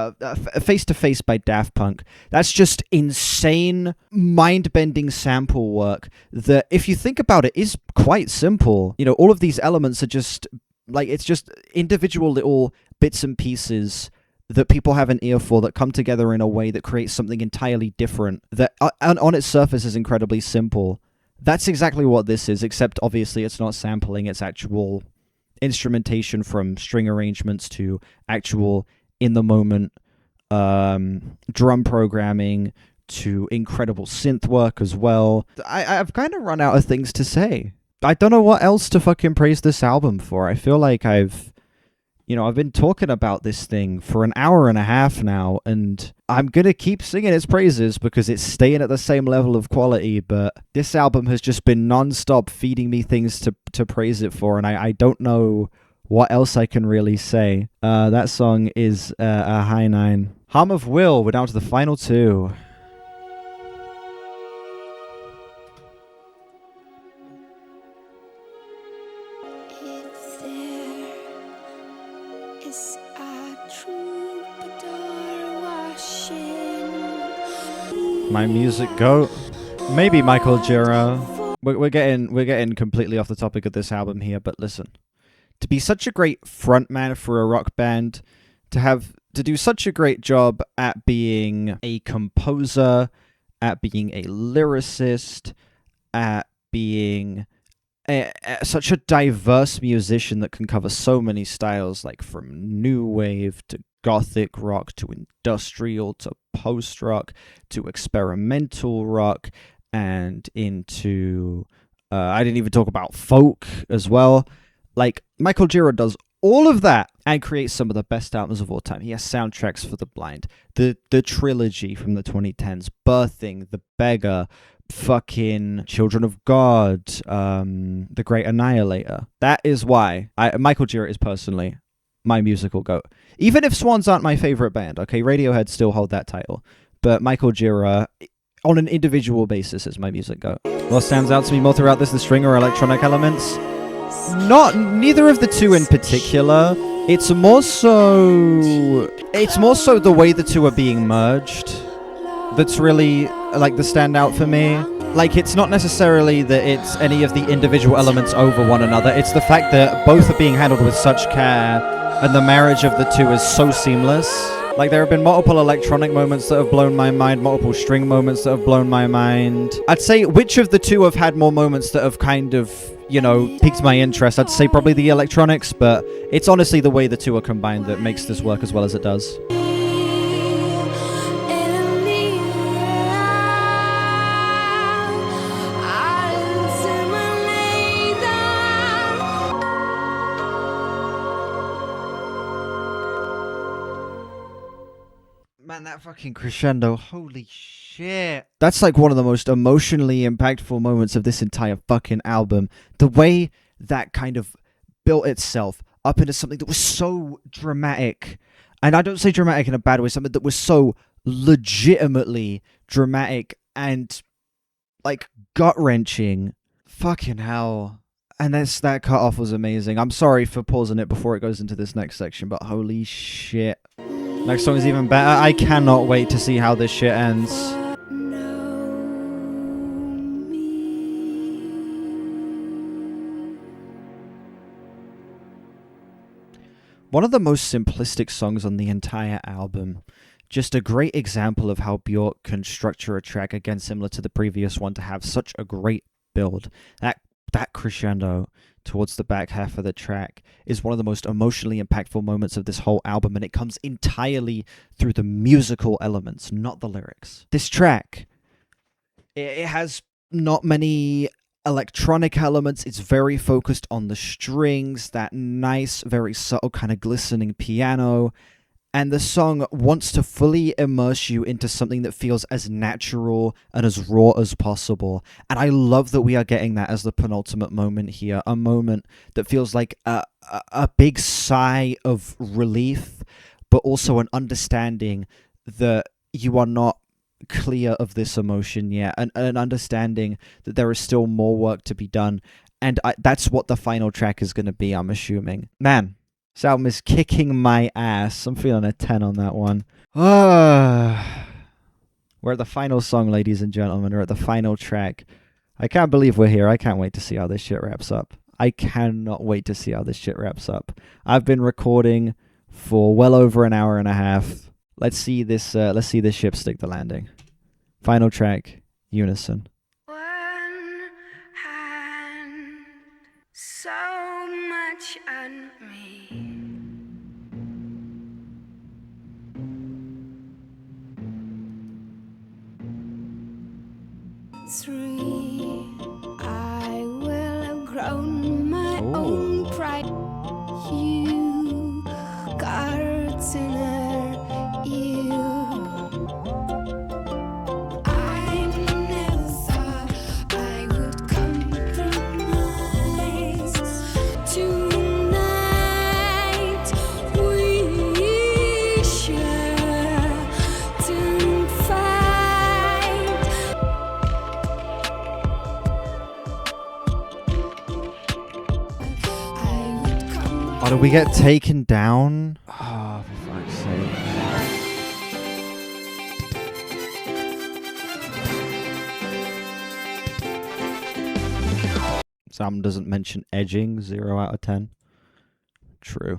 Face to Face by Daft Punk. That's just insane, mind-bending sample work that, if you think about it, is quite simple. All of these elements are just, like, it's just individual little bits and pieces that people have an ear for that come together in a way that creates something entirely different that on its surface is incredibly simple. That's exactly what this is, except obviously it's not sampling, it's actual instrumentation, from string arrangements to actual in-the-moment drum programming to incredible synth work as well. I've kind of run out of things to say. I don't know what else to fucking praise this album for. I feel like I've been talking about this thing for an hour and a half now, and I'm going to keep singing its praises because it's staying at the same level of quality, but this album has just been non-stop feeding me things to praise it for, and I don't know what else I can really say. That song is a high 9. Harm of Will, we're down to the final two. My music goat, maybe Michael Gira. We're getting completely off the topic of this album here, but listen, to be such a great frontman for a rock band, to do such a great job at being a composer, at being a lyricist, at being such a diverse musician that can cover so many styles, like from new wave to gothic rock to industrial to post-rock to experimental rock and into I didn't even talk about folk as well. Like, Michael Gira does all of that and creates some of the best albums of all time. He has soundtracks for The Blind, the trilogy from the 2010s, Birthing, The Beggar, fucking Children of God, The Great Annihilator. That is why Michael Gira is personally my musical goat. Even if Swans aren't my favorite band, okay, Radiohead still hold that title, but Michael Gira, on an individual basis, is my music goat. What stands out to me more throughout this, the string or electronic elements? Neither of the two in particular. It's more so the way the two are being merged that's really like the standout for me. Like, it's not necessarily that it's any of the individual elements over one another. It's the fact that both are being handled with such care, and the marriage of the two is so seamless. Like, there have been multiple electronic moments that have blown my mind, multiple string moments that have blown my mind. I'd say which of the two have had more moments that have kind of, piqued my interest. I'd say probably the electronics, but it's honestly the way the two are combined that makes this work as well as it does. man, that fucking crescendo, holy shit. That's like one of the most emotionally impactful moments of this entire fucking album. The way that kind of built itself up into something that was so dramatic. And I don't say dramatic in a bad way, something that was so legitimately dramatic and like gut-wrenching. Fucking hell. And that cut-off was amazing. I'm sorry for pausing it before it goes into this next section, but holy shit. Next song is even better. I cannot wait to see how this shit ends. One of the most simplistic songs on the entire album. Just a great example of how Bjork can structure a track, again similar to the previous one, to have such a great build. That crescendo towards the back half of the track is one of the most emotionally impactful moments of this whole album, and it comes entirely through the musical elements, not the lyrics. This track, it has not many electronic elements. It's very focused on the strings, that nice, very subtle kind of glistening piano. And the song wants to fully immerse you into something that feels as natural and as raw as possible. And I love that we are getting that as the penultimate moment here. A moment that feels like a big sigh of relief, but also an understanding that you are not clear of this emotion yet. An understanding that there is still more work to be done. And that's what the final track is going to be, I'm assuming. Man. This album is kicking my ass. I'm feeling a 10 on that one. We're at the final song, ladies and gentlemen. We're at the final track. I can't believe we're here. I can't wait to see how this shit wraps up. I cannot wait to see how this shit wraps up. I've been recording for well over an hour and a half. Let's see this ship stick the landing. Final track, Unison. One hand, so much on me. 3, I will have grown my own pride. You, gardener, you. I never thought I would compromise. Tonight we share to fight. Oh, do we get taken down? Oh, for fuck's sake. This album doesn't mention edging. 0 out of 10. True.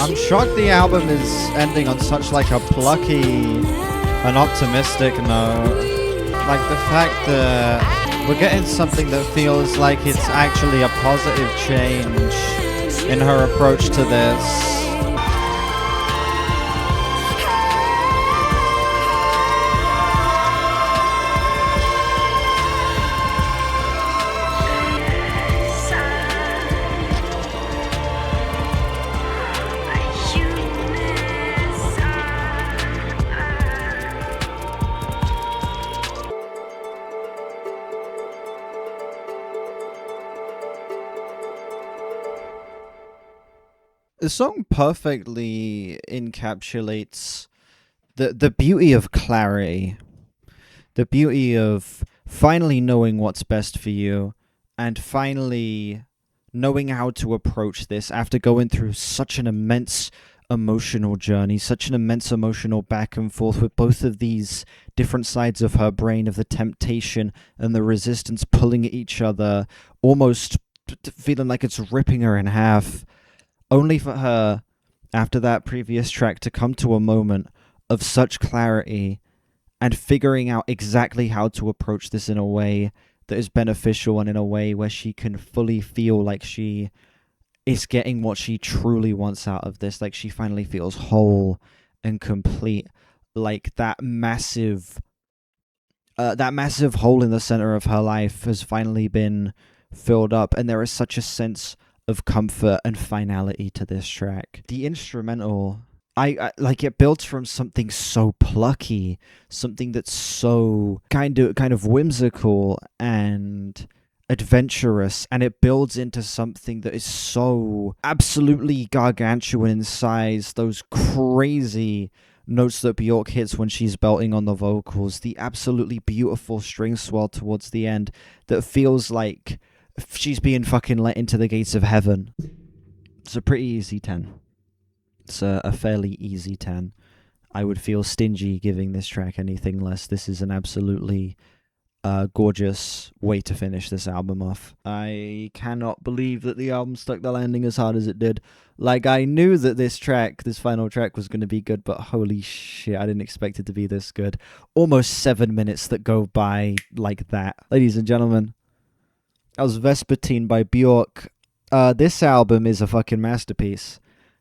I'm shocked the album is ending on such like a plucky and optimistic note. Like the fact that we're getting something that feels like it's actually a positive change in her approach to this. The song perfectly encapsulates the beauty of clarity, the beauty of finally knowing what's best for you, and finally knowing how to approach this after going through such an immense emotional journey, such an immense emotional back and forth with both of these different sides of her brain, of the temptation and the resistance pulling at each other, almost feeling like it's ripping her in half. Only for her, after that previous track, to come to a moment of such clarity and figuring out exactly how to approach this in a way that is beneficial and in a way where she can fully feel like she is getting what she truly wants out of this. Like, she finally feels whole and complete. Like, that massive hole in the center of her life has finally been filled up, and there is such a sense of comfort and finality to this track. The instrumental, I like, it builds from something so plucky, something that's so kind of whimsical and adventurous, and it builds into something that is so absolutely gargantuan in size. Those crazy notes that Bjork hits when she's belting on the vocals, the absolutely beautiful string swell towards the end that feels like she's being fucking let into the gates of heaven. It's a pretty easy 10. It's a fairly easy 10. I would feel stingy giving this track anything less. This is an absolutely gorgeous way to finish this album off. I cannot believe that the album stuck the landing as hard as it did. Like, I knew that this final track was going to be good, but holy shit, I didn't expect it to be this good. Almost 7 minutes that go by like that. Ladies and gentlemen, that was Vespertine by Bjork. This album is a fucking masterpiece.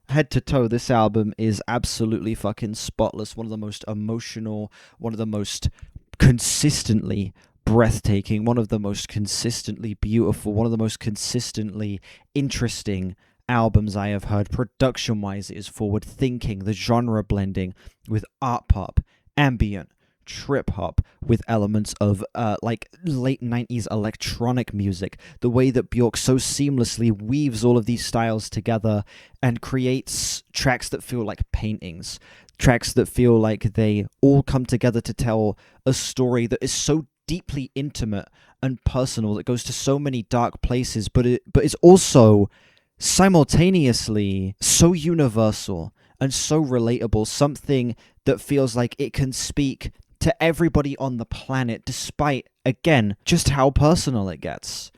Head to toe, this album is absolutely fucking spotless. One of the most emotional, one of the most consistently breathtaking, one of the most consistently beautiful, one of the most consistently interesting albums I have heard. Production-wise, it is forward-thinking, the genre blending with art pop, ambient, trip hop with elements of like late 90s electronic music. The way that Bjork so seamlessly weaves all of these styles together and creates tracks that feel like paintings, tracks that feel like they all come together to tell a story that is so deeply intimate and personal, that goes to so many dark places, but it's also simultaneously so universal and so relatable, something that feels like it can speak to everybody on the planet, despite, again, just how personal it gets.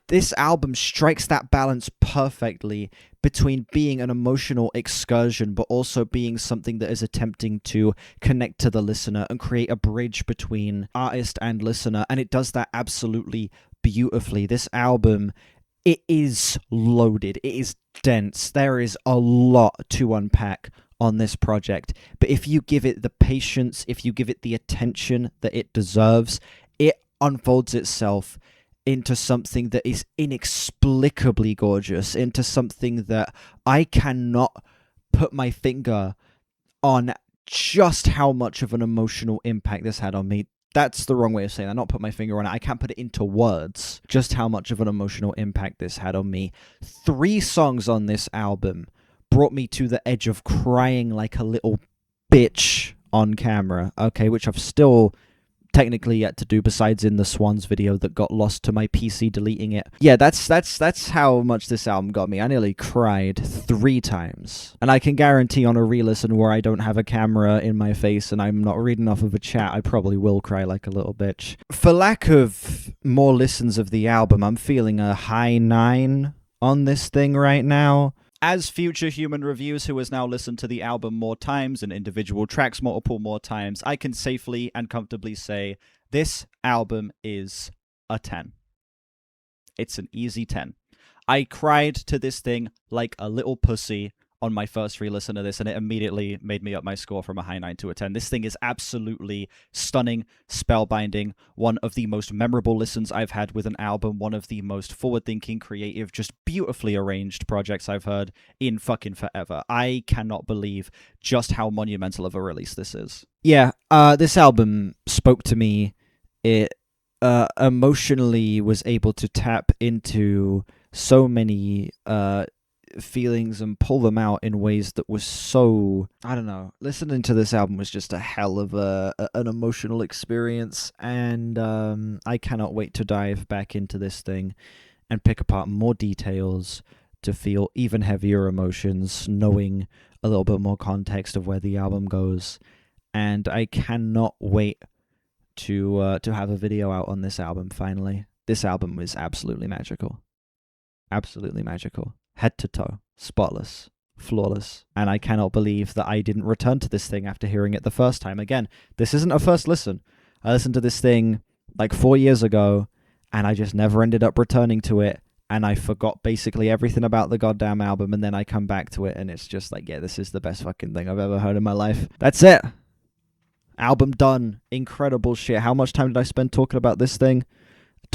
This album strikes that balance perfectly between being an emotional excursion, but also being something that is attempting to connect to the listener and create a bridge between artist and listener, and it does that absolutely beautifully. This album, it is loaded, it is dense, there is a lot to unpack on this project, but if you give it the patience, if you give it the attention that it deserves, it unfolds itself into something that is inexplicably gorgeous, into something that I cannot put my finger on just how much of an emotional impact this had on me. That's the wrong way of saying that. Not put my finger on it. I can't put it into words just how much of an emotional impact this had on me. 3 songs on this album brought me to the edge of crying like a little bitch on camera, okay, which I've still technically yet to do, besides in the Swans video that got lost to my PC deleting it. Yeah, that's how much this album got me. I nearly cried 3 times. And I can guarantee on a re-listen where I don't have a camera in my face and I'm not reading off of a chat, I probably will cry like a little bitch. For lack of more listens of the album, I'm feeling a high 9 on this thing right now. As Future Human Reviews, who has now listened to the album more times and individual tracks multiple more times, I can safely and comfortably say this album is a 10. It's an easy 10. I cried to this thing like a little pussy on my first re-listen of this, and it immediately made me up my score from a high 9 to a 10. This thing is absolutely stunning, spellbinding, one of the most memorable listens I've had with an album, one of the most forward-thinking, creative, just beautifully arranged projects I've heard in fucking forever. I cannot believe just how monumental of a release this is. Yeah, this album spoke to me. It emotionally was able to tap into so many feelings and pull them out in ways that was so, I don't know, listening to this album was just a hell of an emotional experience, and I cannot wait to dive back into this thing and pick apart more details to feel even heavier emotions, knowing a little bit more context of where the album goes. And I cannot wait to have a video out on this album finally. This album is absolutely magical. Absolutely magical. Head to toe, spotless, flawless, and I cannot believe that I didn't return to this thing after hearing it the first time. Again, this isn't a first listen. I listened to this thing like 4 years ago, and I just never ended up returning to it and I forgot basically everything about the goddamn album, and then I come back to it, and it's just like, yeah, this is the best fucking thing I've ever heard in my life. That's it. Album done. Incredible shit. How much time did I spend talking about this thing?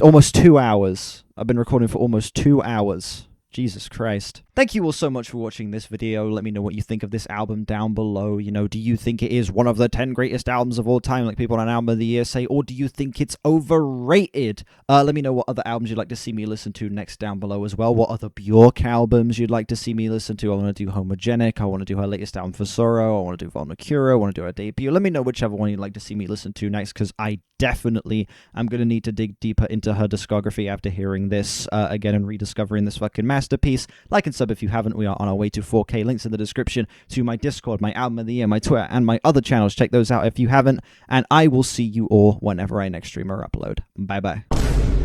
Almost 2 hours. I've been recording for almost 2 hours. Jesus Christ. Thank you all so much for watching this video. Let me know what you think of this album down below. You know, do you think it is one of the 10 greatest albums of all time, like people on Album of the Year say, or do you think it's overrated? Let me know what other albums you'd like to see me listen to next down below as well. What other Bjork albums you'd like to see me listen to. I want to do Homogenic. I want to do her latest album for Sorrow. I want to do Vulnicura. I want to do her debut. Let me know whichever one you'd like to see me listen to next, because I definitely am going to need to dig deeper into her discography after hearing this again and rediscovering this fucking masterpiece. Like and sub if you haven't. We are on our way to 4K. Links in the description to my Discord, my Album of the Year, my Twitter, and my other channels. Check those out if you haven't. And I will see you all whenever I next stream or upload. Bye-bye.